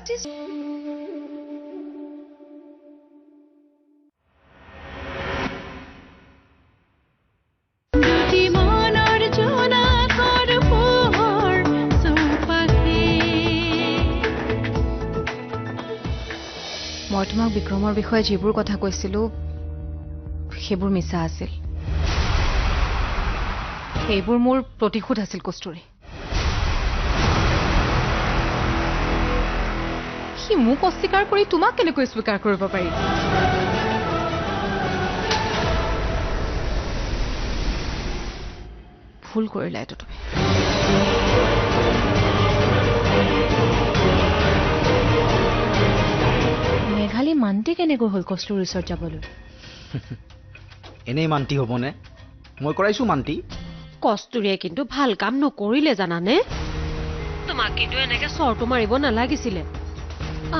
জাষ্টিস মই তোমাক বিক্ৰমৰ বিষয়ে যিবোৰ কথা কৈছিলো সেইবোৰ মিছা আছিল সেইবোৰ মোৰ প্ৰতিশোধ আছিল কস্তুৰী সি মোক অস্বীকাৰ কৰি তোমাক কেনেকৈ স্বীকাৰ কৰিব পাৰি ভুল কৰিলা এইটো তুমি মেঘালী মান্তি কেনেকৈ হ'ল কস্তুৰীৰ ওচৰত যাবলৈ এনেই মান্তি হ'বনে মই কৰাইছো মান্তি কস্তুৰীয়ে কিন্তু ভাল কাম নকৰিলে জানানে তোমাক কিন্তু এনেকে চৰটো মাৰিব নালাগিছিলে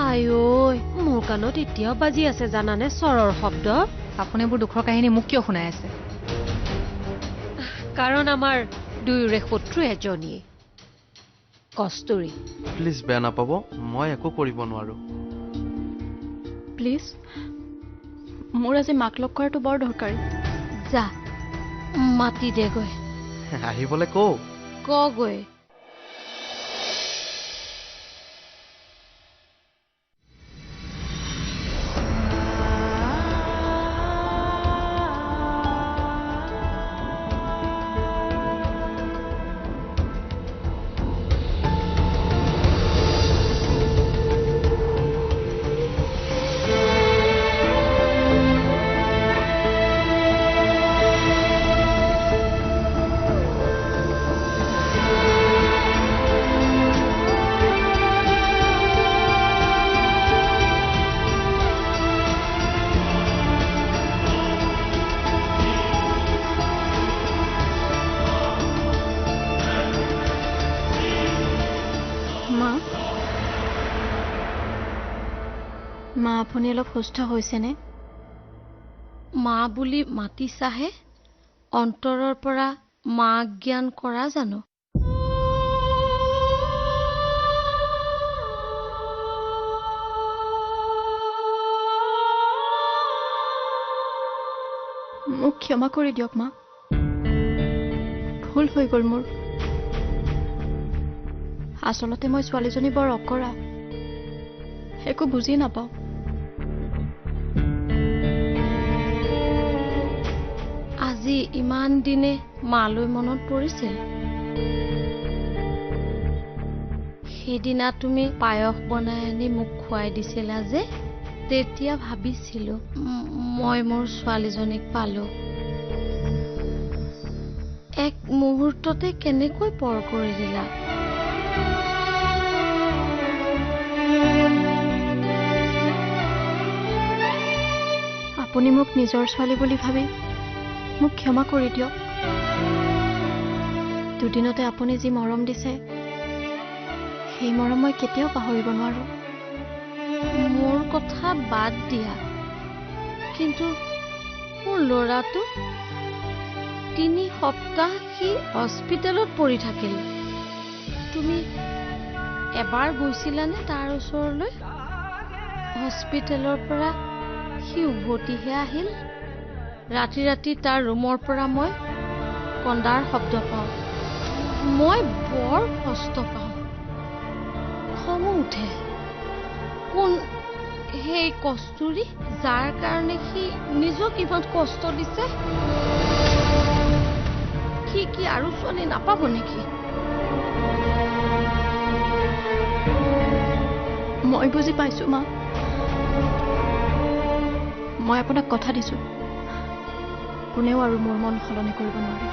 আয়ৈ মোৰ কাণত এতিয়াও বাজি আছে জানানে চৰৰ শব্দ আপুনি এইবোৰ দুখৰ কাহিনী মোক কিয় শুনাই আছে কাৰণ আমাৰ দুয়োৰে শত্ৰু এজনীয়ে কস্তুৰী প্লিজ বেয়া নাপাব মই একো কৰিব নোৱাৰো প্লিজ মোৰ আজি মাক লগ কৰাটো বৰ দৰকাৰী যা মাতি দে গৈ আহিবলৈ কও গৈ মা আপুনি অলপ সুস্থ হৈছেনে মা বুলি মাতিছাহে অন্তৰৰ পৰা মা জ্ঞান কৰা জানো মোক ক্ষমা কৰি দিয়ক মা ভুল হৈ গ'ল মোৰ আচলতে মই ছোৱালীজনী বৰ অকৰা একো বুজি নাপাওঁ আজি ইমান দিনে মালৈ মনত পৰিছিল সেইদিনা তুমি পায়স বনাই আনি মোক খুৱাই দিছিলা যে তেতিয়া ভাবিছিলো মই মোৰ ছোৱালীজনীক পালো এক মুহূৰ্ততে কেনেকৈ পৰ কৰি দিলা আপুনি মোক নিজৰ ছোৱালী বুলি ভাবি মোক ক্ষমা কৰি দিয়ক দুদিনতে আপুনি যি মৰম দিছে সেই মৰম মই কেতিয়াও পাহৰিব নোৱাৰো মোৰ কথা বাদ দিয়া কিন্তু মোৰ ল'ৰাটো 3 সপ্তাহ সি হস্পিটেলত পৰি থাকিল তুমি এবাৰ গৈছিলানে তাৰ ওচৰলৈ হস্পিটেলৰ পৰা সি উভতিহে আহিল ৰাতি ৰাতি তাৰ ৰুমৰ পৰা মই কন্দাৰ শব্দ পাওঁ মই বৰ কষ্ট পাওঁ খং উঠে কোন সেই কস্তুৰী যাৰ কাৰণে সি নিজক ইমান কষ্ট দিছে সি কি আৰু ছোৱালী নাপাব নেকি মই বুজি পাইছো মা মই আপোনাক কথা দিছো কোনেও আৰু মোৰ মন সলনি কৰিব নোৱাৰে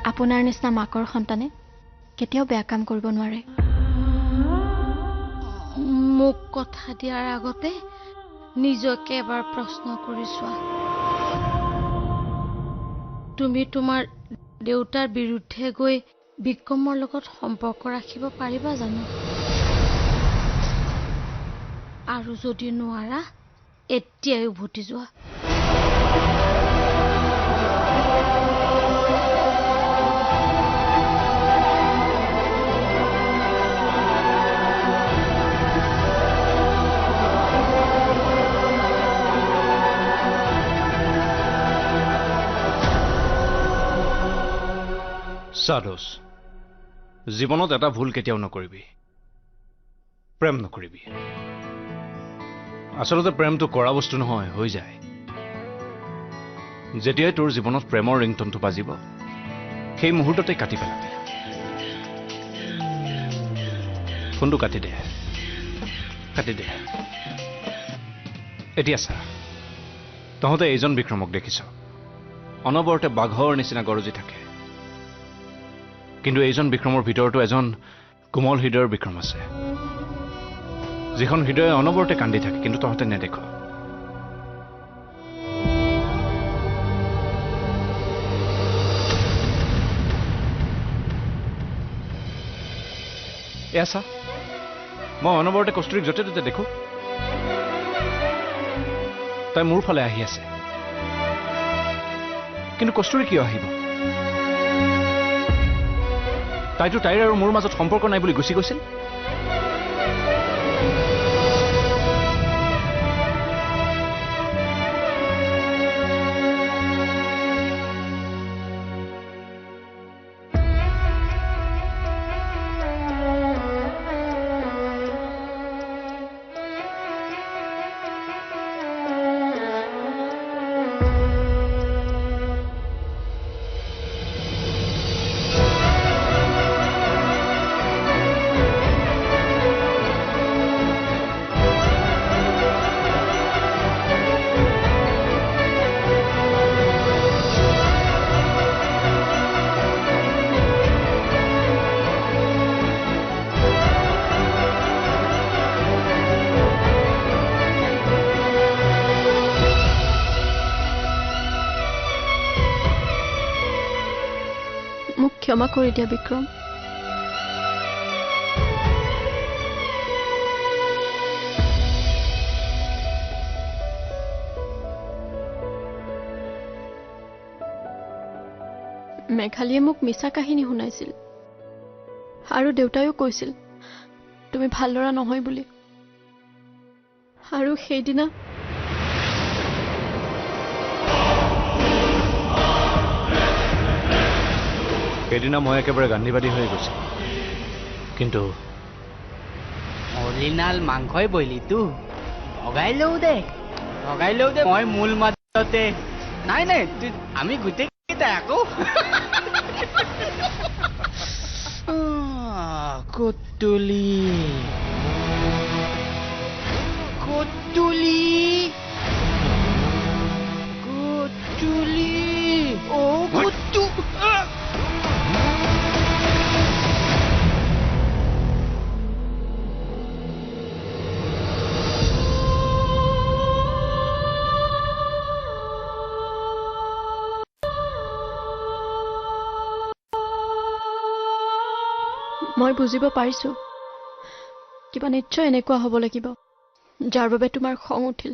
আপোনাৰ নিচিনা মাকৰ সন্তানে কেতিয়াও বেয়া কাম কৰিব নোৱাৰে মোক কথা দিয়াৰ আগতে নিজকে এবাৰ প্ৰশ্ন কৰি চোৱা তুমি তোমাৰ দেউতাৰ বিৰুদ্ধে গৈ বিক্ৰমৰ লগত সম্পৰ্ক ৰাখিব পাৰিবা জানো আৰু যদি নোৱাৰা এতিয়াই উভতি যোৱা সাধুস জীৱনত এটা ভুল কেতিয়াও নকৰিবি প্ৰেম নকৰিবি আচলতে প্ৰেমটো কৰা বস্তু নহয় হৈ যায় যেতিয়াই তোৰ জীৱনত প্ৰেমৰ ৰিংটনটো বাজিব সেই মুহূৰ্ততে কাটি পেলাবি ফোনটো কাটি দে এতিয়া চা তহঁতে এইজন বিক্ৰমক দেখিছ অনবৰতে বাঘৰ নিচিনা গৰজি থাকে কিন্তু এইজন বিক্ৰমৰ ভিতৰতো এজন কোমল হৃদয়ৰ বিক্ৰম আছে যিখন হৃদয়ে অনবৰতে কান্দি থাকে কিন্তু তহঁতে নেদেখ এয়া চা মই অনবৰতে কস্তুৰীক য'তে ত'তে দেখো তাই মোৰ ফালে আহি আছে কিন্তু কস্তুৰী কিয় আহিব তাইতো তাইৰ আৰু মোৰ মাজত সম্পৰ্ক নাই বুলি গুচি গৈছিল মোক ক্ষমা কৰি দিয়া বিক্ৰম মেঘালীয়ে মোক মিছা কাহিনী শুনাইছিল আৰু দেউতায়ো কৈছিল তুমি ভাল ল'ৰা নহয় বুলি আৰু সেইদিনা সেইদিনা মই একেবাৰে গান্ধীবাদী হৈ গৈছে কিন্তু অৰিজিনাল মাংসই বইলিতো ভগাই লওঁ দে মই মূল মাজতে নাই আমি গোটেইকেইটা আকৌ কতুলি অ কতু মই বুজিব পাৰিছো কিবা নিশ্চয় এনেকুৱা হ'ব লাগিব যাৰ বাবে তোমাৰ খং উঠিল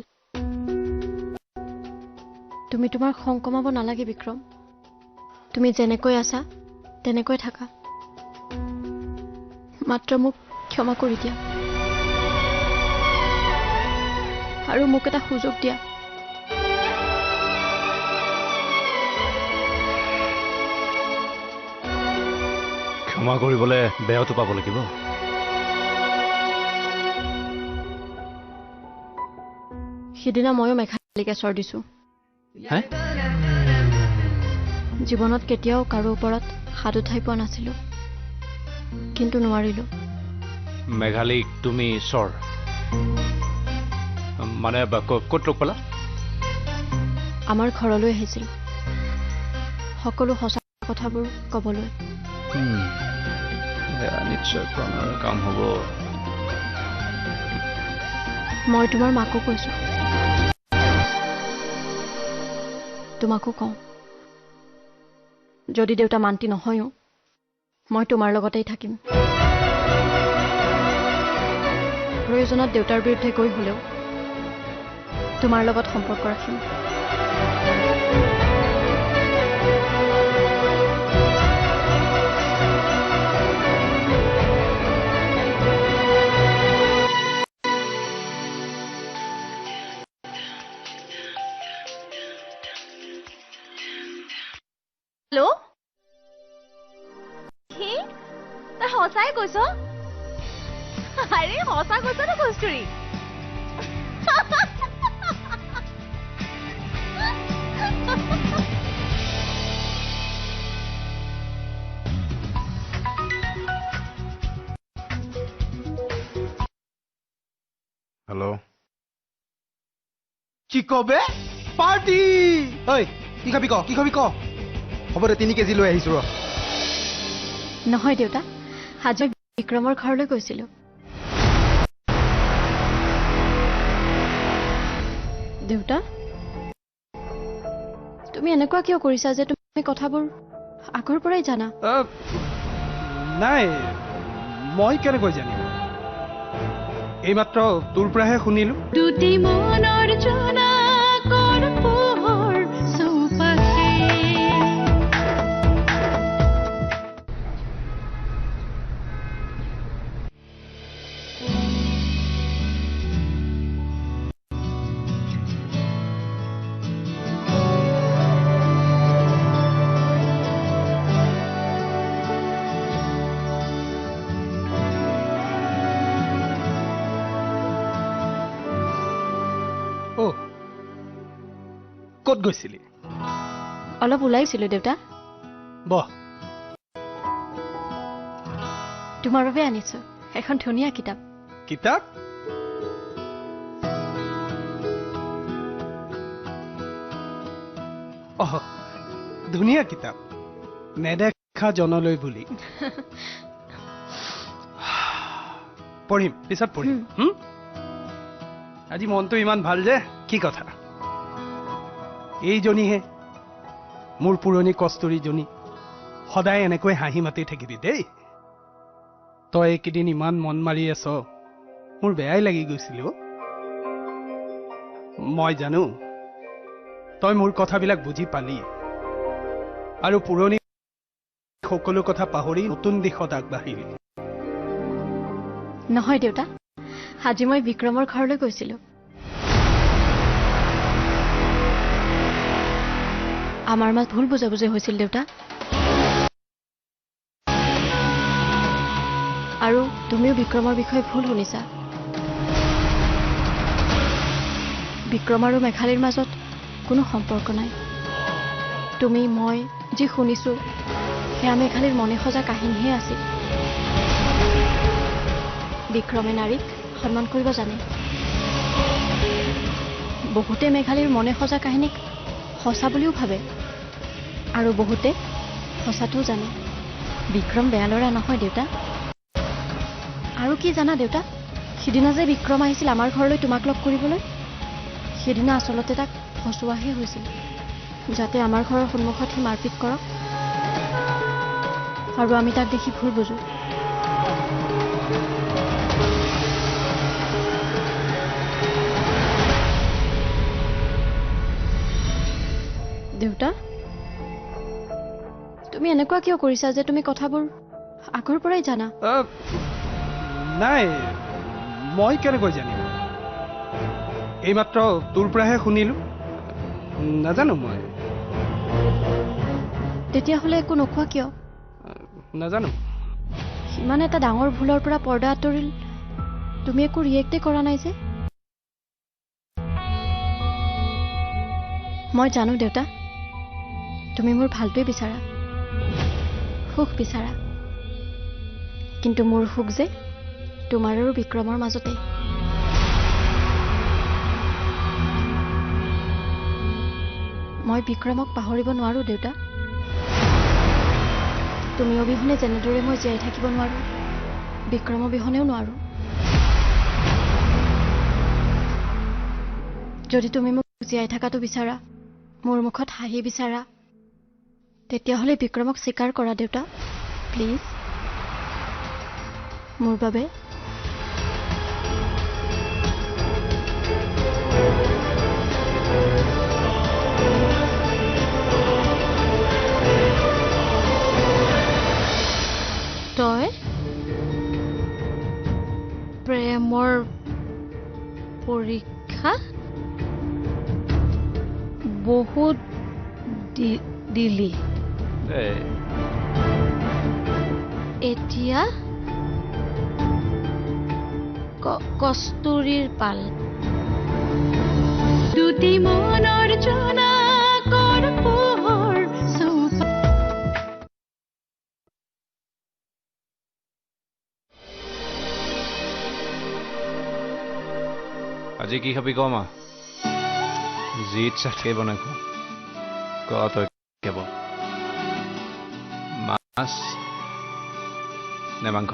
তুমি তোমাৰ খং কমাব নালাগে বিক্ৰম তুমি যেনেকৈ আছা তেনেকৈ থাকা মাত্ৰ মোক ক্ষমা কৰি দিয়া আৰু মোক এটা সুযোগ দিয়া ক্ষমা কৰিবলৈ বেয়াটো পাব লাগিব সিদিনা ময়ো মেঘালীক এচৰ দিছো জীৱনত কেতিয়াও কাৰো ওপৰত হাত উঠাই পোৱা নাছিলো কিন্তু নোৱাৰিলো মেঘালীক তুমি চৰ মানে ক'ত লগ পালা আমাৰ ঘৰলৈ আহিছিল সকলো সঁচা কথাবোৰ ক'বলৈ নিশ্চয় প্ৰণৰ কাম হ'ব মই তোমাৰ মাকো কৈছো তোমাকো কওঁ যদি দেউতা মান্তি নহয়ও মই তোমাৰ লগতেই থাকিম প্ৰয়োজনত দেউতাৰ বিৰুদ্ধে গৈ হলেও তোমাৰ লগত সম্পৰ্ক ৰাখিম কৈছ আৰে সঁচা কৈছ না কস্তুৰী হেল্ল' কি কবে পাৰ্টি ঐ কি খাবি ক হ'ব দে 3 কেজি লৈ আহিছো ৰ নহয় দেউতা আজি বিক্ৰমৰ ঘৰলৈ গৈছিলোঁ দেউতা তুমি এনেকুৱা কিয় কৰিছা যে তুমি কথাবোৰ আগৰ পৰাই জানা নাই মই কেনেকৈ জানিম এইমাত্ৰ তোৰ পৰাহে শুনিলো দুটি মনৰ জোনাকৰ পোহৰ চৌপাশে ক'ত গৈছিলি অলপ ওলাইছিলোঁ দেউতা বহ তোমাৰ বাবে আনিছো এখন ধুনীয়া কিতাপ কিতাপ ধুনীয়া কিতাপ নেদেখা জনলৈ বুলি পঢ়িম পিছত পঢ়িম আজি মনটো ইমান ভাল যে কি কথা এইজনীহে মোৰ পুৰণি কস্তুৰীজনী সদায় এনেকৈ হাঁহি মাতি থাকিবি দেই তই এইকেইদিন ইমান মন মাৰি আছ মোৰ বেয়াই লাগি গৈছিল মই জানো তই মোৰ কথাবিলাক বুজি পালি আৰু পুৰণি সকলো কথা পাহৰি নতুন দিশত আগবাঢ়িলি নহয় দেউতা আজি মই বিক্ৰমৰ ঘৰলৈ গৈছিলোঁ আমাৰ মাজত ভুল বুজাবুজি হৈছিল দেউতা আৰু তুমিও বিক্ৰমৰ বিষয়ে ভুল শুনিছা বিক্ৰম আৰু মেঘালীৰ মাজত কোনো সম্পৰ্ক নাই তুমি মই যি শুনিছো সেয়া মেঘালীৰ মনে সজা কাহিনীহে আছিল বিক্ৰমে নাৰীক সন্মান কৰিব জানে বহুতে মেঘালীৰ মনে সজা কাহিনীক সঁচা বুলিও ভাবে আৰু বহুতে সঁচাটোও জানে বিক্ৰম বেয়া ল'ৰা নহয় দেউতা আৰু কি জানা দেউতা সিদিনা যে বিক্ৰম আহিছিল আমাৰ ঘৰলৈ তোমাক লগ কৰিবলৈ সিদিনা আচলতে তাক ফচুৱাহে হৈছিল যাতে আমাৰ ঘৰৰ সন্মুখত সি মাৰপিট কৰক আৰু আমি তাক দেখি ভুল বুজো দেউতা তুমি এনেকুৱা কিয় কৰিছা যে তুমি কথাবোৰ আগৰ পৰাই জানা নাই মই কেনেকৈ জানিম এইমাত্ৰ তোৰ পৰাহে শুনিলো নাজানো মই তেতিয়াহ'লে একো নোখোৱা কিয় নাজানো সিমান এটা ডাঙৰ ভুলৰ পৰা পৰ্দা আঁতৰিল তুমি একো ৰিয়েক্টে কৰা নাই যে মই জানো দেউতা তুমি মোৰ ভালটোৱে বিচাৰা সুখ বিচাৰা কিন্তু মোৰ সুখ যে তোমাৰ আৰু বিক্ৰমৰ মাজতে মই বিক্ৰমক পাহৰিব নোৱাৰো দেউতা তুমি অবিহনে যেনেদৰে মই জীয়াই থাকিব নোৱাৰো বিক্ৰম অবিহনেও নোৱাৰো যদি তুমি মোক জীয়াই থকাটো বিচাৰা মোৰ মুখত হাঁহি বিচাৰা তেতিয়াহ'লে বিক্ৰমক স্বীকাৰ কৰা দেউতা প্লিজ মোৰ বাবে তই প্ৰেমৰ পৰীক্ষা বহুত দিলি এতিয়া কস্তুৰীৰ পাল দুটি মনৰ জোনাকৰ পোহৰ আজি কি খাবি ক মা যি ইচ্ছা সেই বনাই খোৱা ক তই কেব মাছ নে মাংস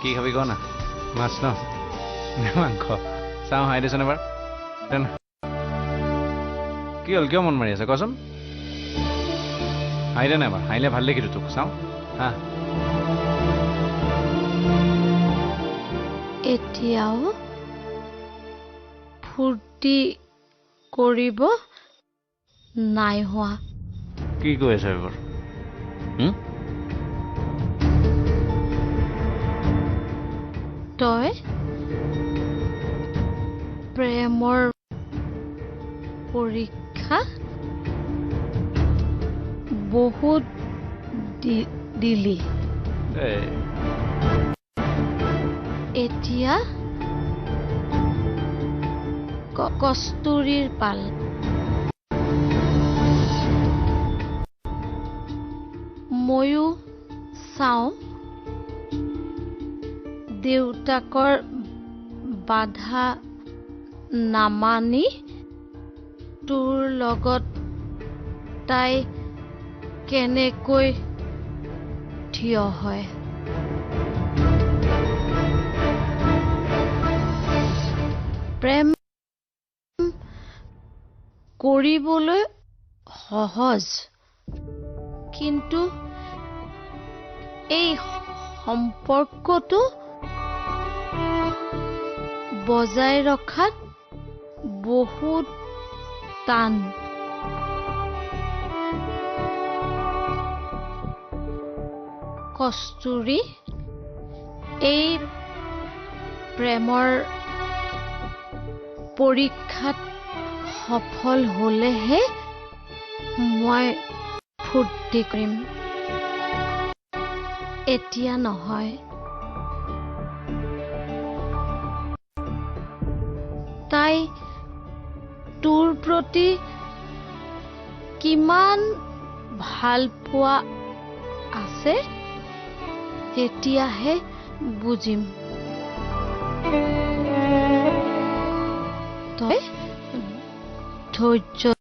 কি খাবি ক না মাছ ন নে মাংস চাওঁ হাই দিছোন এবাৰ কি হ'ল কিয় মন মাৰি আছে কচোন হাই দে নাই এবাৰ হাইলে ভাল দেখিলোঁ তোক চাওঁ হা এতিয়াও ফূৰ্তি কৰিব নাই হোৱা কি কৈ আছে এইবোৰ তই প্ৰেমৰ পৰীক্ষা বহুত দিলি এতিয়া কস্তুৰীৰ পাল ময়ো চাওঁ দেউতাকৰ বাধা নামানি তোৰ লগত তাই কেনেকৈ থিয় হয় প্ৰেম কৰিবলৈ সহজ কিন্তু এই সম্পৰ্কটো বজাই ৰখাত বহুত টান কস্তুৰী এই প্ৰেমৰ পৰীক্ষাত সফল হ'লেহে মই ফূৰ্তি কৰিম এতিয়া নহয় তাই তোৰ প্ৰতি কিমান ভাল পোৱা আছে তেতিয়াহে বুজিম তই ধৈৰ্য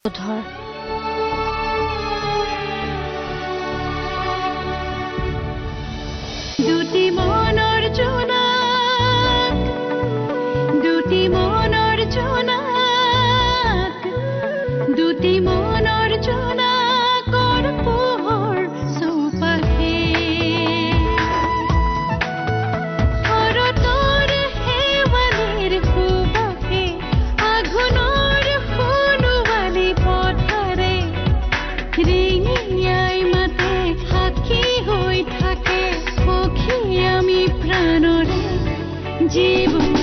ধৰ দুটি মনৰ জোনাক দুটি মনৰ জোনাক দুটি মনৰ জোনাকৰ পোহৰ চৌপাশে শৰতৰ শেৱালিৰ সুবাসে আঘোণৰ সোণোৱালী পথাৰে ৰিঙিয়াই মাতে সাক্ষী হৈ থাকে সখী আমি প্ৰাণৰে জীৱন